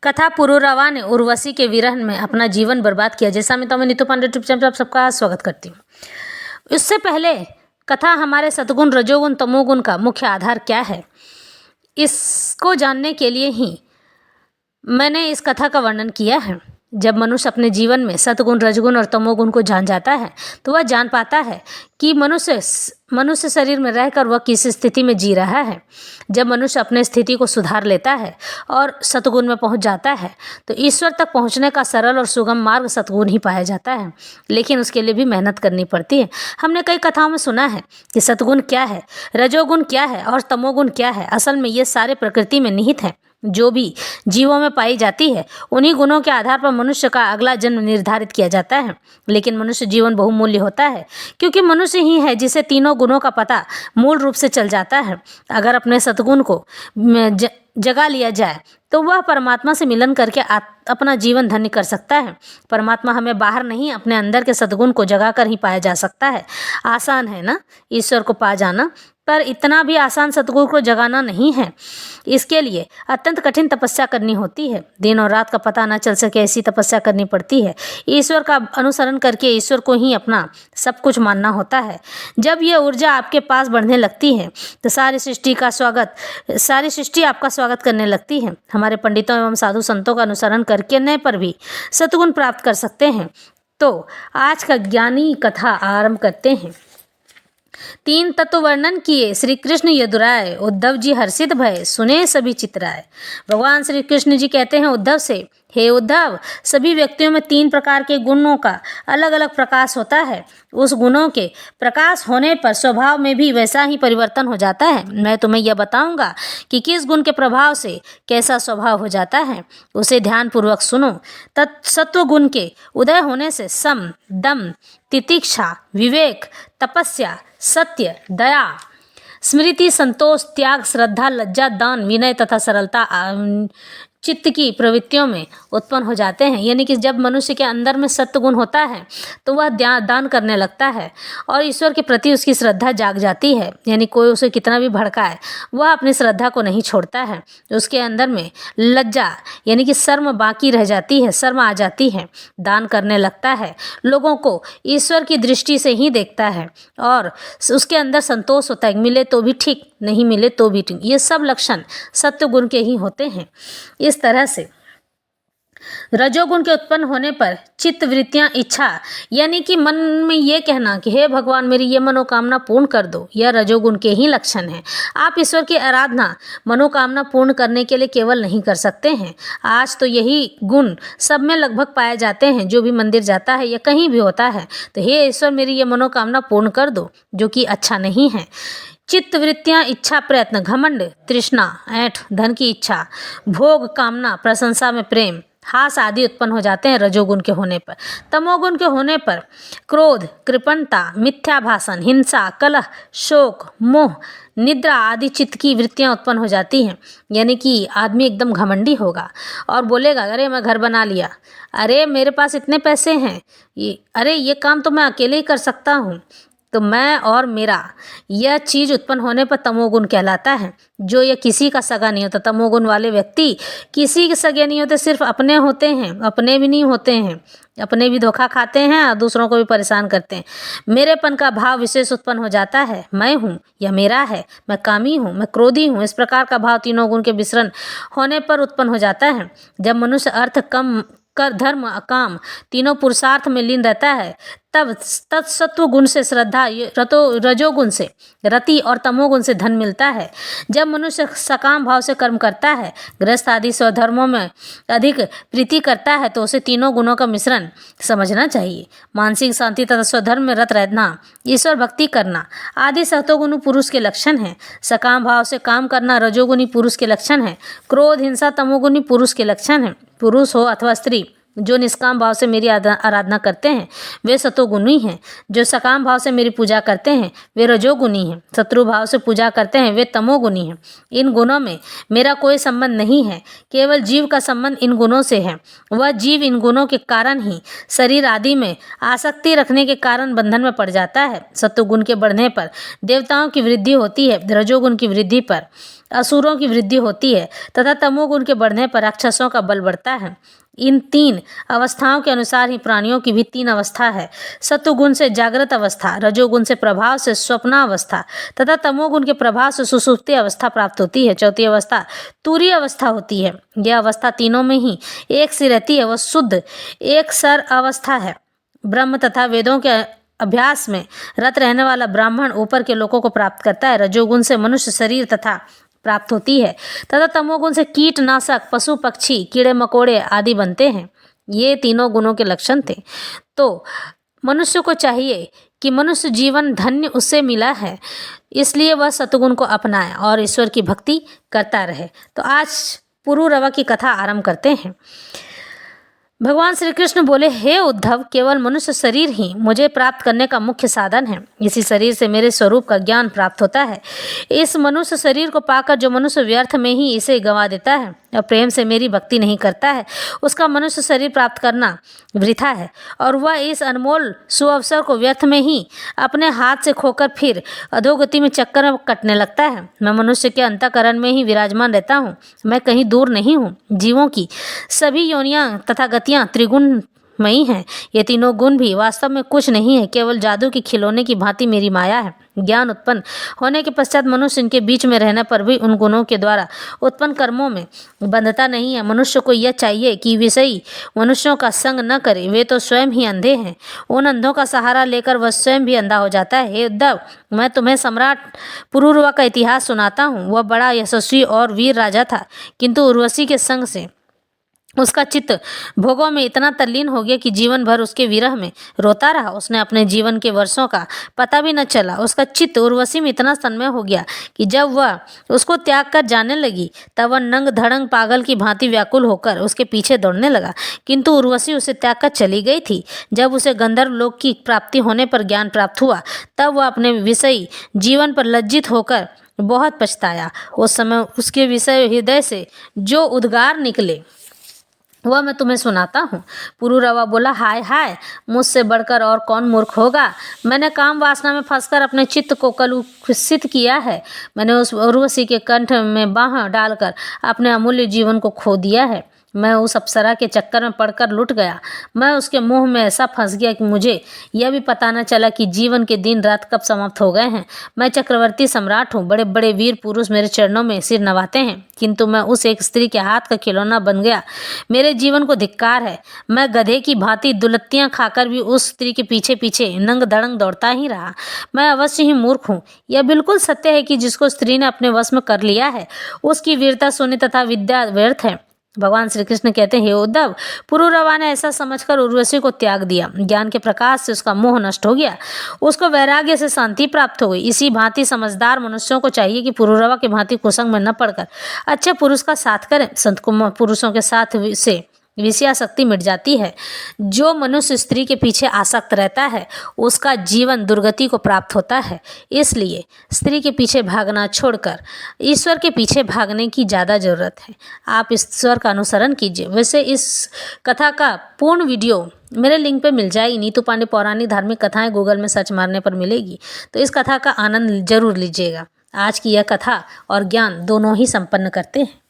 कथा पुरुरवा ने उर्वशी के विरह में अपना जीवन बर्बाद किया। जैसा मैं नीतू पांडे यूट्यूब चैनल पर आप सबका स्वागत करती हूँ। उससे पहले कथा हमारे सतगुण, रजोगुण, तमोगुण का मुख्य आधार क्या है, इसको जानने के लिए ही मैंने इस कथा का वर्णन किया है। जब मनुष्य अपने जीवन में सतगुण, रजगुण और तमोगुण को जान जाता है तो वह जान पाता है कि मनुष्य शरीर में रहकर वह किस स्थिति में जी रहा है। जब मनुष्य अपने स्थिति को सुधार लेता है और सतगुण में पहुंच जाता है तो ईश्वर तक पहुंचने का सरल और सुगम मार्ग सतगुण ही पाया जाता है। लेकिन उसके लिए भी मेहनत करनी पड़ती है। हमने कई कथाओं में सुना है कि सतगुण क्या है, रजोगुण क्या है और तमोगुण क्या है। असल में ये सारे प्रकृति में निहित हैं। जो भी जीवों में पाई जाती है उन्हीं गुणों के आधार पर मनुष्य का अगला जन्म निर्धारित किया जाता है। लेकिन मनुष्य जीवन बहुमूल्य होता है क्योंकि मनुष्य ही है जिसे तीनों गुणों का पता मूल रूप से चल जाता है। अगर अपने सतगुण को जगा लिया जाए तो वह परमात्मा से मिलन करके अपना जीवन धन्य कर सकता है। परमात्मा हमें बाहर नहीं, अपने अंदर के सद्गुण को जगा कर ही पाया जा सकता है। आसान है ना ईश्वर को पा जाना, पर इतना भी आसान सद्गुण को जगाना नहीं है। इसके लिए अत्यंत कठिन तपस्या करनी होती है। दिन और रात का पता न चल सके ऐसी तपस्या करनी पड़ती है। ईश्वर का अनुसरण करके ईश्वर को ही अपना सब कुछ मानना होता है। जब यह ऊर्जा आपके पास बढ़ने लगती है तो सारी सृष्टि आपका स्वागत करने लगती है। हमारे पंडितों एवं साधु संतों का अनुसरण करने पर भी सद्गुण प्राप्त कर सकते हैं। तो आज का ज्ञानी कथा आरंभ करते हैं। 3 तत्व वर्णन किए श्री कृष्ण यदुराय, उद्धव जी हर्षित भय, सुने सभी चितराय। भगवान श्री कृष्ण जी कहते हैं उद्धव से, हे उद्धव, सभी व्यक्तियों में 3 प्रकार के गुणों का अलग अलग प्रकाश होता है। उस गुणों के प्रकाश होने पर स्वभाव में भी वैसा ही परिवर्तन हो जाता है। मैं तुम्हें यह बताऊंगा कि किस गुण के प्रभाव से कैसा स्वभाव हो जाता है, उसे ध्यानपूर्वक सुनो। सत्व गुण के उदय होने से सम, दम, तितिक्षा, विवेक, तपस्या, सत्य, दया, स्मृति, संतोष, त्याग, श्रद्धा, लज्जा, दान, विनय तथा सरलता चित्त की प्रवृत्तियों में उत्पन्न हो जाते हैं। यानी कि जब मनुष्य के अंदर में सत्य गुण होता है तो वह दान करने लगता है और ईश्वर के प्रति उसकी श्रद्धा जाग जाती है। यानी कोई उसे कितना भी भड़काए वह अपनी श्रद्धा को नहीं छोड़ता है। उसके अंदर में लज्जा यानी कि शर्म बाकी रह जाती है, शर्म आ जाती है। दान करने लगता है, लोगों को ईश्वर की दृष्टि से ही देखता है और उसके अंदर संतोष होता है, मिले तो भी ठीक, नहीं मिले तो भी ठीक। ये सब लक्षण सत्य गुण के ही होते हैं। इस तरह से रजोगुण के उत्पन्न होने पर चित्त वृत्तियां, इच्छा यानी कि मन में ये कहना कि हे भगवान मेरी ये मनोकामना पूर्ण कर दो, यह रजोगुण के ही लक्षण है। आप ईश्वर की आराधना मनोकामना पूर्ण करने के लिए केवल नहीं कर सकते हैं। आज तो यही गुण सब में लगभग पाए जाते हैं। जो भी मंदिर जाता है या कहीं भी होता है तो हे ईश्वर मेरी ये मनोकामना पूर्ण कर दो, जो कि अच्छा नहीं है। चित्त वृत्तियां, इच्छा, प्रयत्न, घमंड, तृष्णा, ऐंठ, धन की इच्छा, भोग, कामना, प्रशंसा में प्रेम, हास आदि उत्पन्न हो जाते हैं रजोगुण के होने पर। तमोगुण के होने पर क्रोध, कृपणता, मिथ्या भाषण, हिंसा, कलह, शोक, मोह, निद्रा आदि चित्त की वृत्तियां उत्पन्न हो जाती हैं। यानी कि आदमी एकदम घमंडी होगा और बोलेगा अरे मैं घर बना लिया, अरे मेरे पास इतने पैसे हैं, अरे ये काम तो मैं अकेले ही कर सकता हूँ, तो मैं और मेरा, यह चीज़ उत्पन्न होने पर तमोगुण कहलाता है। जो ये किसी का सगा नहीं होता। तमोगुण वाले व्यक्ति किसी के सगे नहीं होते, सिर्फ अपने होते हैं। अपने भी नहीं होते हैं, अपने भी धोखा खाते हैं और दूसरों को भी परेशान करते हैं। मेरेपन का भाव विशेष उत्पन्न हो जाता है। मैं हूँ या मेरा है, मैं कामी हूँ, मैं क्रोधी हूँ, इस प्रकार का भाव तीनों गुण के मिश्रण होने पर उत्पन्न हो जाता है। जब मनुष्य अर्थ, कम कर, धर्म, काम तीनों पुरुषार्थ में लीन रहता है तब तत्सत्व गुण से श्रद्धा, रजोगुण से रति और तमोगुण से धन मिलता है। जब मनुष्य सकाम भाव से कर्म करता है, गृहस्थ आदि स्वधर्मों में अधिक प्रीति करता है तो उसे तीनों गुणों का मिश्रण समझना चाहिए। मानसिक शांति तथा स्वधर्म में रत रहना, ईश्वर भक्ति करना आदि सतोगुणी पुरुष के लक्षण हैं। सकाम भाव से काम करना रजोगुणी पुरुष के लक्षण है। क्रोध, हिंसा तमोगुणी पुरुष के लक्षण है। पुरुष हो अथवा स्त्री जो निष्काम भाव से मेरी आराधना करते हैं वे सतोगुणी हैं। जो सकाम भाव से मेरी पूजा करते हैं वे रजोगुणी हैं। शत्रु भाव से पूजा करते हैं वे तमोगुणी हैं। इन गुणों में मेरा कोई संबंध नहीं है, केवल जीव का संबंध इन गुणों से है। वह जीव इन गुणों के कारण ही शरीर आदि में आसक्ति रखने के कारण बंधन में पड़ जाता है। सत्वगुण के बढ़ने पर देवताओं की वृद्धि होती है, रजोगुण की वृद्धि पर असुरों की वृद्धि होती है तथा तमोगुण के बढ़ने पर राक्षसों का बल बढ़ता है। इन 3 अवस्थाओं के अनुसार ही प्राणियों की भी 3 अवस्था है। सत्वगुण से जागृत अवस्था, रजोगुण से प्रभाव से स्वप्नावस्था तथा तमोगुण के प्रभाव से सुषुप्ति अवस्था प्राप्त होती है। चौथी अवस्था तुरीय अवस्था होती है। यह अवस्था तीनों में ही एक सी रहती है। वह शुद्ध एक सर अवस्था है। ब्रह्म तथा वेदों के अभ्यास में रत रहने वाला ब्राह्मण ऊपर के लोकों को प्राप्त करता है। रजोगुण से मनुष्य शरीर तथा प्राप्त होती है तथा तमोगुण से कीटनाशक, पशु पक्षी, कीड़े मकोड़े आदि बनते हैं। ये तीनों गुणों के लक्षण थे। तो मनुष्य को चाहिए कि मनुष्य जीवन धन्य उससे मिला है, इसलिए वह सतगुण को अपनाए और ईश्वर की भक्ति करता रहे। तो आज पुरूरवा की कथा आरंभ करते हैं। भगवान श्री कृष्ण बोले, हे उद्धव, केवल मनुष्य शरीर ही मुझे प्राप्त करने का मुख्य साधन है। इसी शरीर से मेरे स्वरूप का ज्ञान प्राप्त होता है। इस मनुष्य शरीर को पाकर जो मनुष्य व्यर्थ में ही इसे गंवा देता है और प्रेम से मेरी भक्ति नहीं करता है, उसका मनुष्य शरीर प्राप्त करना वृथा है और वह इस अनमोल सुअवसर को व्यर्थ में ही अपने हाथ से खोकर फिर अधोगति में चक्कर में कटने लगता है। मैं मनुष्य के अंतःकरण में ही विराजमान रहता हूँ। मैं कहीं दूर नहीं हूँ। जीवों की सभी योनियां तथा गतियां त्रिगुणमयी हैं। ये तीनों गुण भी वास्तव में कुछ नहीं है, केवल जादू की खिलौने की भांति मेरी माया है। ज्ञान उत्पन्न होने के पश्चात मनुष्य इनके बीच में रहने पर भी उन गुणों के द्वारा उत्पन्न कर्मों में बंधता नहीं है। मनुष्य को यह चाहिए कि विषयी मनुष्यों का संग न करे। वे तो स्वयं ही अंधे हैं। उन अंधों का सहारा लेकर वह स्वयं भी अंधा हो जाता है। हे उद्धव, मैं तुम्हें सम्राट पुरूरवा का इतिहास सुनाता हूँ। वह बड़ा यशस्वी और वीर राजा था, किंतु उर्वशी के संग से उसका चित्त भोगों में इतना तल्लीन हो गया कि जीवन भर उसके विरह में रोता रहा। उसने अपने जीवन के वर्षों का पता भी न चला। उसका चित्त उर्वशी में इतना तन्मय हो गया कि जब वह उसको त्याग कर जाने लगी तब वह नंग धड़ंग पागल की भांति व्याकुल होकर उसके पीछे दौड़ने लगा, किंतु उर्वशी उसे त्याग कर चली गई थी। जब उसे गंधर्व लोक की प्राप्ति होने पर ज्ञान प्राप्त हुआ तब वह अपने विषयी जीवन पर लज्जित होकर बहुत पछताया। उस समय उसके विषय हृदय से जो उद्गार निकले वह मैं तुम्हें सुनाता हूँ। पुरूरवा बोला, हाय हाय, मुझसे बढ़कर और कौन मूर्ख होगा। मैंने काम वासना में फंसकर अपने चित्त को कलुषित किया है। मैंने उस उर्वशी के कंठ में बाँह डालकर अपने अमूल्य जीवन को खो दिया है। मैं उस अप्सरा के चक्कर में पड़कर लुट गया। मैं उसके मुंह में ऐसा फंस गया कि मुझे यह भी पता न चला कि जीवन के दिन रात कब समाप्त हो गए हैं। मैं चक्रवर्ती सम्राट हूँ। बड़े बड़े वीर पुरुष मेरे चरणों में सिर नवाते हैं, किंतु मैं उस एक स्त्री के हाथ का खिलौना बन गया। मेरे जीवन को धिक्कार है। मैं गधे की भांति दुलत्तियाँ खाकर भी उस स्त्री के पीछे पीछे नंग धड़ंग दौड़ता ही रहा। मैं अवश्य ही मूर्ख हूँ। यह बिल्कुल सत्य है कि जिसको स्त्री ने अपने वश में कर लिया है उसकी वीरता, सोने तथा विद्या व्यर्थ है। भगवान श्री कृष्ण कहते हैं, हे उद्धव, पुरूरवा ने ऐसा समझकर उर्वशी को त्याग दिया। ज्ञान के प्रकाश से उसका मोह नष्ट हो गया। उसको वैराग्य से शांति प्राप्त हो गई। इसी भांति समझदार मनुष्यों को चाहिए कि पुरूरवा के भांति कुसंग में न पड़कर अच्छे पुरुष का साथ करें। संत पुरुषों के साथ से विषयासक्ति मिट जाती है। जो मनुष्य स्त्री के पीछे आसक्त रहता है उसका जीवन दुर्गति को प्राप्त होता है। इसलिए स्त्री के पीछे भागना छोड़कर ईश्वर के पीछे भागने की ज़्यादा ज़रूरत है। आप ईश्वर का अनुसरण कीजिए। वैसे इस कथा का पूर्ण वीडियो मेरे लिंक पे मिल जाएगी। नीतू पांडे पौराणिक धार्मिक कथाएं गूगल में सर्च मारने पर मिलेगी, तो इस कथा का आनंद जरूर लीजिएगा। आज की यह कथा और ज्ञान दोनों ही संपन्न करते हैं।